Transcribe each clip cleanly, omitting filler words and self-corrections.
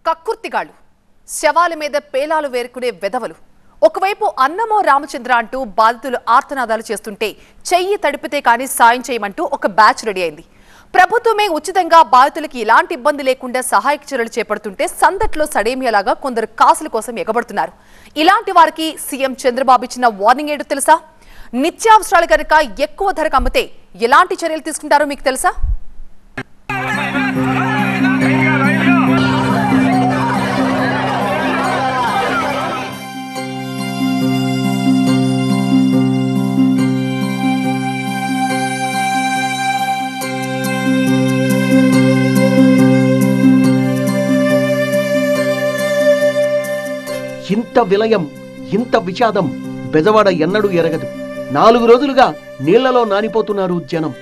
కక్కుర్తిగాళ్ళు, శవాల మీద పేలాలు వేరుకునే వెధవలు. ఒకవైపు అన్నమో రామచంద్ర అంటూ బాధితులు ఆర్తనాదాలు చేస్తుంటే చెయ్యి తడిపితే కానీ సాయం చేయమంటూ ఒక బ్యాచ్ రెడీ అయింది. ప్రభుత్వమే ఉచితంగా బాధితులకి ఇలాంటి ఇబ్బంది లేకుండా సహాయక చర్యలు చేపడుతుంటే సందట్లో సడేమియాలాగా కొందరు కాసుల కోసం ఎగబడుతున్నారు. ఇలాంటి వారికి సీఎం చంద్రబాబు ఇచ్చిన వార్నింగ్ ఏంటో తెలుసా? నిత్యావసరాలు కనుక ఎక్కువ ధరకు అమ్మితే ఎలాంటి చర్యలు తీసుకుంటారో మీకు తెలుసా? ఇంత విలయం, ఇంత విషాదం బెజవాడ ఎన్నడూ ఎరగదు. 4 రోజులుగా నీళ్లలో నానిపోతున్నారు జనం.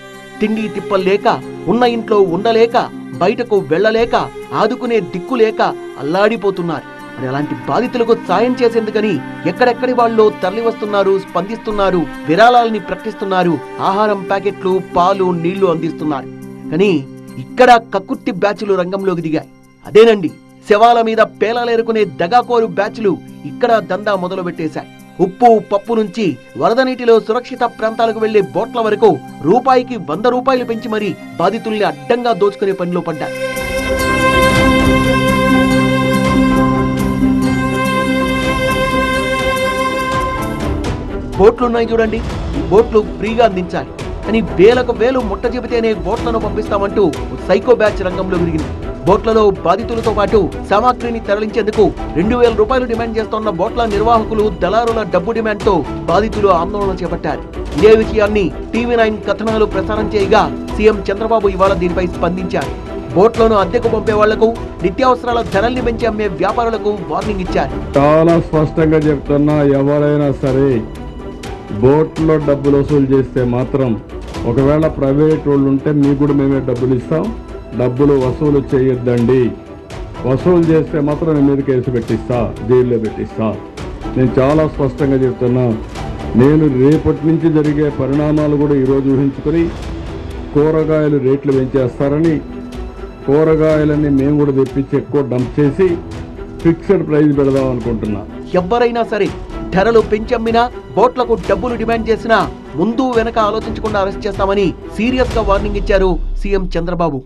తిండి తిప్పలేక, ఉన్న ఇంట్లో ఉండలేక, బయటకు వెళ్లలేక, ఆదుకునే దిక్కు లేక అల్లాడిపోతున్నారు. మరి అలాంటి బాధితులకు సాయం చేసేందుకని ఎక్కడెక్కడి వాళ్ళు తరలి వస్తున్నారు, స్పందిస్తున్నారు, విరాళాలని ప్రకటిస్తున్నారు, ఆహారం ప్యాకెట్లు, పాలు, నీళ్లు అందిస్తున్నారు. కానీ ఇక్కడ కక్కుర్తి బ్యాచ్లు రంగంలోకి దిగాయి. అదేనండి, శవాల మీద పేలాలేరుకునే దగాకోరు బ్యాచ్లు ఇక్కడ దందా మొదలు పెట్టేశాయి. ఉప్పు పప్పు నుంచి వరద నీటిలో సురక్షిత ప్రాంతాలకు వెళ్లే బోట్ల వరకు రూపాయికి 100 రూపాయలు పెంచి మరీ బాధితుల్ని అడ్డంగా దోచుకునే పనిలో పడ్డారు. బోట్లున్నాయి చూడండి, ఈ బోట్లు ఫ్రీగా అందించాలి అని వేలకు వేలు ముట్ట చెబితేనే బోట్లను పంపిస్తామంటూ సైకో బ్యాచ్ రంగంలో విరిగింది. బోట్లలో బాధితులతో పాటు సామాగ్రిని తరలించేందుకు 2000 రూపాయలు డిమాండ్ చేస్తున్న బోట్ల నిర్వాహకులు, దళారుల డబ్బు డిమాండ్తో బాధితులు ఆందోళన చేపట్టారు. ఇదే విషయాన్ని TV9 కథనాలు ప్రసారం చేయగా సీఎం చంద్రబాబు ఇవాళ దీనిపై స్పందించారు. బోట్లను అద్దెకు పంపే వాళ్లకు, నిత్యావసరాల ధరల్ని పెంచి అమ్మే వ్యాపారులకు వార్నింగ్ ఇచ్చారు. చాలా స్పష్టంగా చెప్తున్నా, ఎవరైనా సరే బోట్లో డబ్బులు వసూలు చేస్తే మాత్రం, ఒకవేళ ప్రైవేట్ వాళ్ళు ఉంటే మీకు కూడా మేమే డబ్బులు ఇస్తాం, డబ్బులు వసూలు చేయొద్దండి. వసూలు చేస్తే మాత్రం నేను మీద కేసు పెట్టిస్తా, జైల్లో పెట్టిస్తా. నేను చాలా స్పష్టంగా చెప్తున్నా. నేను రేపటి నుంచి జరిగే పరిణామాలు కూడా ఈరోజు ఊహించుకొని కూరగాయలు రేట్లు పెంచేస్తారని, కూరగాయలన్నీ మేము కూడా తెప్పించి ఎక్కువ డంప్ చేసి ఫిక్స్డ్ ప్రైస్ పెడదాం అనుకుంటున్నా. ఎవరైనా సరే ధరలు పెంచమ్మినా, బోట్లకు డబ్బులు డిమాండ్ చేసినా ముందు వెనక ఆలోచించకుండా అరెస్ట్ చేస్తామని సీరియస్ గా వార్నింగ్ ఇచ్చారు సీఎం చంద్రబాబు.